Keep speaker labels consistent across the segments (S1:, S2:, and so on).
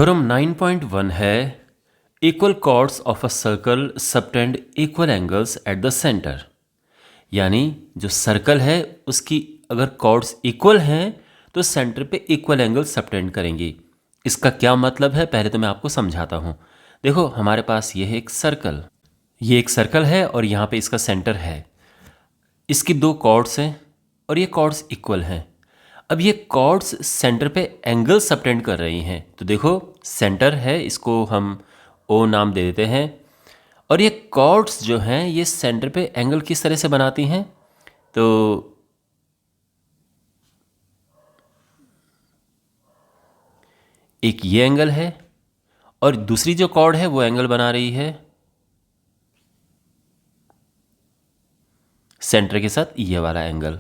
S1: Theorem 9.1 है equal chords of a circle subtend equal angles at the centre. यानी जो circle है उसकी अगर कॉर्ड्स इक्वल हैं तो सेंटर पे इक्वल एंगल सबटेंड करेंगी। इसका क्या मतलब है पहले तो मैं आपको समझाता हूँ। देखो हमारे पास ये है एक सर्कल, ये एक सर्कल है और यहाँ पे इसका सेंटर है। इसकी दो कॉर्ड्स हैं और ये कॉर्ड्स इक्वल हैं। अब ये कॉर्ड्स सेंटर पे एंगल सबटेंड कर रही हैं। तो देखो सेंटर है, इसको हम ओ नाम दे देते हैं। और ये कॉर्ड्स जो हैं ये सेंटर पे एंगल किस तरह से बनाती हैं, तो एक ये एंगल है और दूसरी जो कॉर्ड है वो एंगल बना रही है सेंटर के साथ ये वाला एंगल।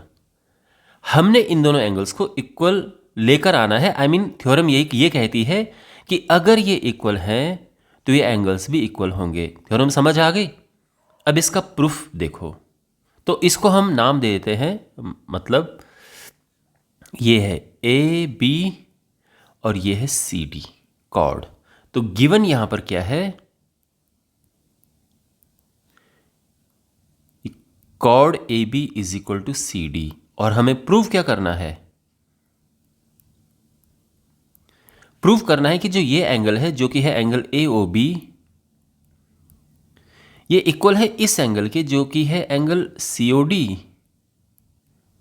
S1: हमने इन दोनों एंगल्स को इक्वल लेकर आना है। आई मीन थ्योरम ये कहती है कि अगर ये इक्वल हैं तो ये एंगल्स भी इक्वल होंगे। थ्योरम समझ आ गई। अब इसका प्रूफ देखो, तो इसको हम नाम दे देते हैं, मतलब ये है ए बी और ये है सी डी कॉर्ड। तो गिवन यहां पर क्या है, chord A B is equal to C D. और हमें प्रूव क्या करना है, प्रूव करना है कि जो ये एंगल है जो कि है एंगल ए ओ बी, ये इक्वल है इस एंगल के जो कि है एंगल सी ओ डी।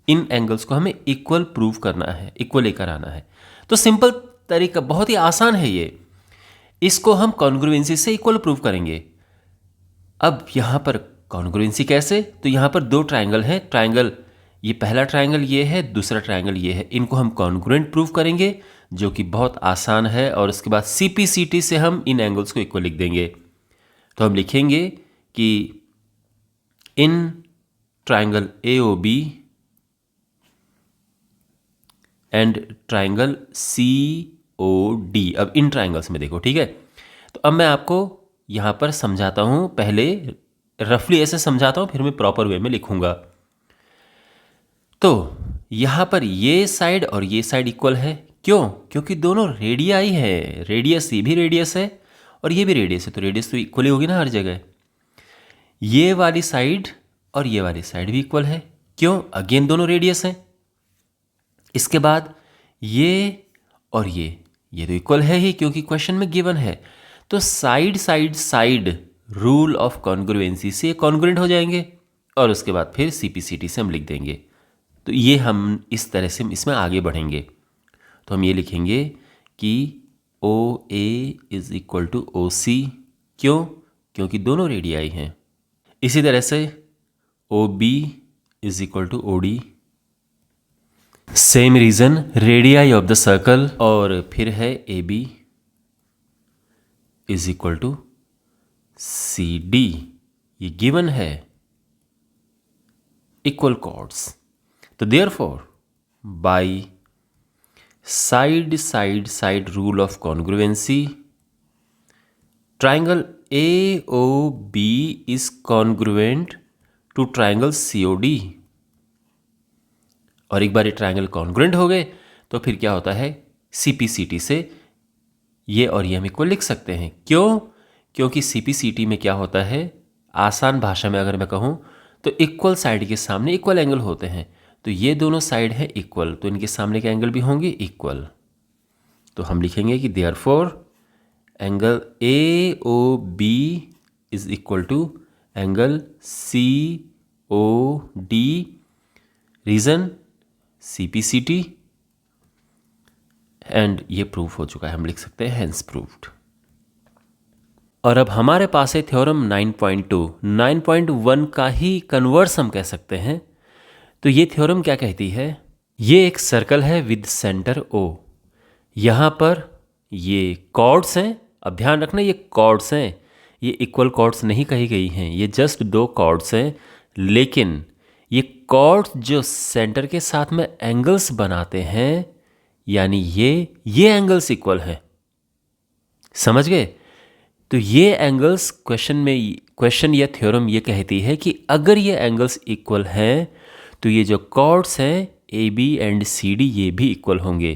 S1: इन एंगल्स को हमें इक्वल प्रूव करना है, इक्वल लेकर आना है। तो सिंपल तरीका, बहुत ही आसान है ये। इसको हम कॉन्ग्रुएंसी से इक्वल प्रूव करेंगे। अब यहां पर कॉन्ग्रुएंसी कैसे, तो यहां पर दो ट्रायंगल हैं, ट्रायंगल ये पहला ट्रायंगल ये है, दूसरा ट्रायंगल ये है। इनको हम कॉन्ग्रुएंट प्रूव करेंगे जो कि बहुत आसान है। और उसके बाद सीपीसीटी से हम इन एंगल्स को इक्वल लिख देंगे। तो हम लिखेंगे कि in triangle A O B and triangle C O D. अब इन ट्रायंगल्स में देखो, ठीक है। तो अब मैं आपको यहां पर समझाता हूं, पहले रफली ऐसे समझाता हूं फिर मैं प्रॉपर वे में लिखूंगा। तो यहां पर ये साइड और ये साइड इक्वल है। क्यों? क्योंकि दोनों रेडियाई है, रेडियस ये भी रेडियस है और ये भी रेडियस है, तो रेडियस तो इक्वल ही होगी ना हर जगह। ये वाली साइड और ये वाली साइड भी इक्वल है। क्यों? अगेन दोनों रेडियस हैं। इसके बाद ये और ये तो इक्वल है ही क्योंकि क्वेश्चन में गिवन है। तो side side side rule of congruency से कॉन्ग्रुएंट हो जाएंगे और उसके बाद फिर सीपीसीटी से हम लिख देंगे। तो ये हम इस तरह से इसमें आगे बढ़ेंगे। तो हम ये लिखेंगे कि O A is equal to O C. क्यों? क्योंकि दोनों रेडियाई हैं। इसी तरह से O B is equal to O D, same reason, radii of the circle. और फिर है A B is equal to C D, ये गिवन है इक्वल कॉर्ड्स। तो therefore by side side side rule of congruency triangle A O B is congruent to triangle C O D. और एक बार ये triangle congruent हो गए तो फिर क्या होता है, सीपीसीटी से ये और ये हम इक्वल लिख सकते हैं। क्यों? क्योंकि सीपीसीटी में क्या होता है, आसान भाषा में अगर मैं कहूँ तो इक्वल साइड के सामने इक्वल एंगल होते हैं। तो ये दोनों साइड है इक्वल, तो इनके सामने के एंगल भी होंगे इक्वल। तो हम लिखेंगे कि therefore angle A O B is equal to angle C O D. Reason CPCT, and ये प्रूफ हो चुका है, हम लिख सकते हैं हेंस प्रूव्ड। और अब हमारे पास है थ्योरम 9.2, 9.1 का ही कन्वर्स हम कह सकते हैं। तो ये थ्योरम क्या कहती है, ये एक सर्कल है विद सेंटर ओ। यहाँ पर ये कॉर्ड्स हैं, अब ध्यान रखना ये कॉर्ड्स हैं, ये इक्वल कॉर्ड्स नहीं कही गई हैं, ये जस्ट दो कॉर्ड्स हैं। लेकिन ये कॉर्ड्स जो सेंटर के साथ में एंगल्स बनाते हैं, यानी ये एंगल्स इक्वल हैं। समझ गए? तो ये एंगल्स क्वेश्चन या थ्योरम ये कहती है कि अगर ये एंगल्स इक्वल हैं तो ये जो कॉर्ड्स हैं A B and C D ये भी इक्वल होंगे।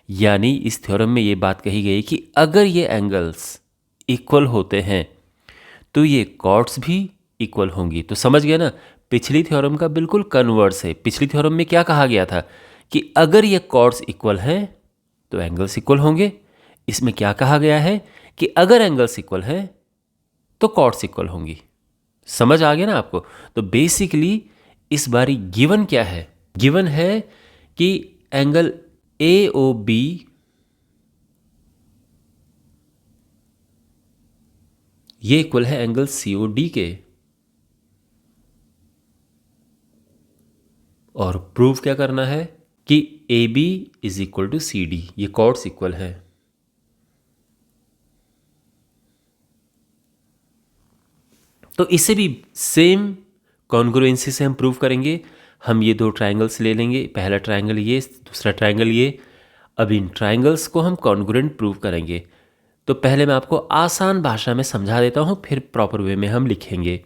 S1: यानी इस थ्योरम में ये बात कही गई कि अगर ये एंगल्स इक्वल होते हैं तो ये कॉर्ड्स भी इक्वल होंगी। तो समझ गए ना, पिछली थ्योरम का बिल्कुल कन्वर्स है। पिछली थ्योरम में क्या कहा गया था कि अगर ये कॉर्ड्स इक्वल हैं तो एंगल्स इक्वल होंगे। इसमें क्या कहा गया है कि अगर एंगल्स इक्वल हैं तो कॉर्ड्स इक्वल होंगी। समझ आ गया ना आपको? तो बेसिकली इस बारी गिवन क्या है? गिवन है कि एंगल AOB ये इक्वल है एंगल COD के, और प्रूव क्या करना है कि AB is equal to CD, ये कॉर्ड्स इक्वल है। तो इसे भी सेम कॉन्ग्रुएंसी से हम प्रूव करेंगे। हम ये दो ट्रायंगल्स ले लेंगे, पहला ट्रायंगल ये, दूसरा ट्रायंगल ये। अब इन ट्रायंगल्स को हम कॉन्ग्रुएंट प्रूव करेंगे। तो पहले मैं आपको आसान भाषा में समझा देता हूँ, फिर प्रॉपर वे में हम लिखेंगे।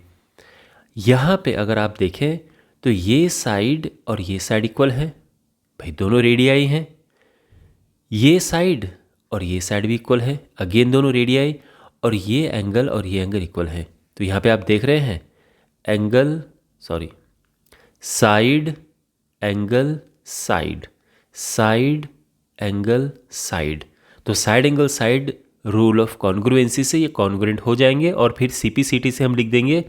S1: यहाँ पे अगर आप देखें तो ये साइड और ये साइड इक्वल है, भाई दोनों रेडियाई हैं। ये साइड और ये साइड भी इक्वल है, अगेन दोनों रेडियाई। और ये एंगल इक्वल है। तो यहाँ पे आप देख रहे हैं side angle side, side angle side. तो side angle side rule of congruency से ये कॉन्ग्रुएंट हो जाएंगे, और फिर CPCT से हम लिख देंगे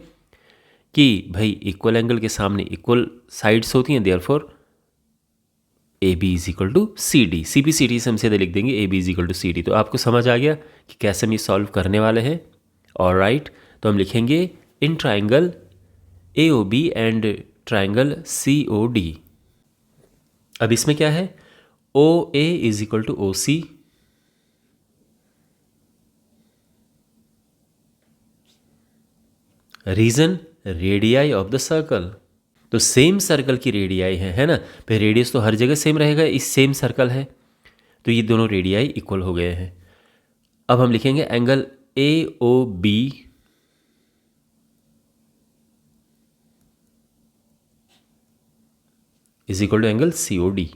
S1: कि भाई इक्वल एंगल के सामने इक्वल साइड्स होती हैं, therefore AB is equal to CD। CPCT से हम सीधे लिख देंगे AB is equal to CD। तो आपको समझ आ गया कि कैसे हम ये सॉल्व करने वाले हैं। ऑलराइट, तो हम लिखेंगे in triangle AOB and triangle COD। अब इसमें क्या है, OA is equal to OC, reason radii of the circle. तो सेम सर्कल की रेडियाई है ना, फिर रेडियस तो हर जगह सेम रहेगा, इस सेम सर्कल है, तो ये दोनों रेडियाई इक्वल हो गए हैं। अब हम लिखेंगे angle AOB is equal to angle COD।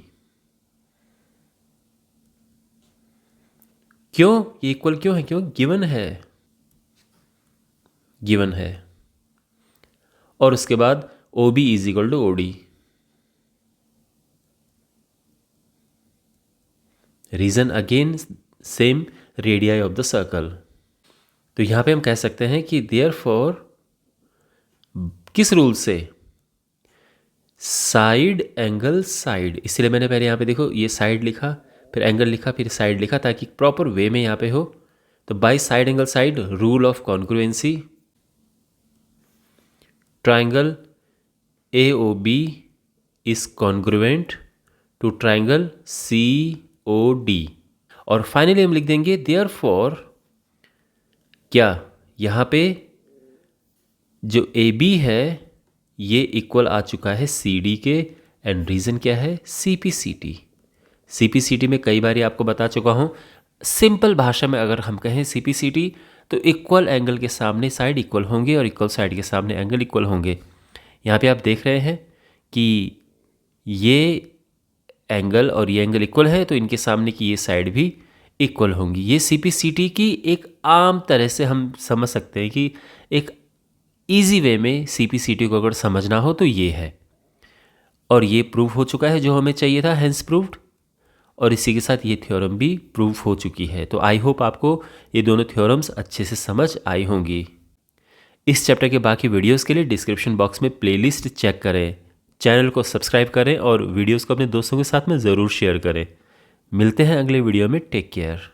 S1: क्यों ये इक्वल क्यों है? क्यों? गिवन है। और उसके बाद OB is equal to OD, reason again same radii of the circle. तो यहां पे हम कह सकते हैं कि देयरफॉर किस रूल से, साइड एंगल साइड। इसलिए मैंने पहले यहां पे देखो ये साइड लिखा, फिर एंगल लिखा, फिर साइड लिखा, ताकि प्रॉपर वे में यहां पे हो। तो by side angle side rule of congruency, triangle AOB is congruent to triangle COD। और फाइनली हम लिख देंगे देयरफॉर क्या, यहाँ पे जो AB है ये इक्वल आ चुका है CD के, एंड रीजन क्या है, CPCT। CPCT में कई बार आपको बता चुका हूँ। सिंपल भाषा में अगर हम कहें CPCT, तो इक्वल एंगल के सामने साइड इक्वल होंगे और इक्वल साइड के सामने एंगल इक्वल होंगे। यहाँ पे आप देख रहे हैं कि ये एंगल और ये एंगल इक्वल है, तो इनके सामने की ये साइड भी इक्वल होंगी। ये CPCT की एक आम तरह से हम समझ सकते हैं कि एक इजी वे में CPCT को अगर समझना हो तो ये है, और ये प्रूव हो चुका है जो हमें चाहिए था, हेंस प्रूव्ड। और इसी के साथ ये थ्योरम भी प्रूव हो चुकी है। तो आई होप आपको ये दोनों थ्योरम्स अच्छे से समझ आई होंगी। इस चैप्टर के बाकी वीडियोस के लिए डिस्क्रिप्शन बॉक्स में प्लेलिस्ट चेक करें, चैनल को सब्सक्राइब करें और वीडियोस को अपने दोस्तों के साथ में ज़रूर शेयर करें। मिलते हैं अगले वीडियो में। Take care.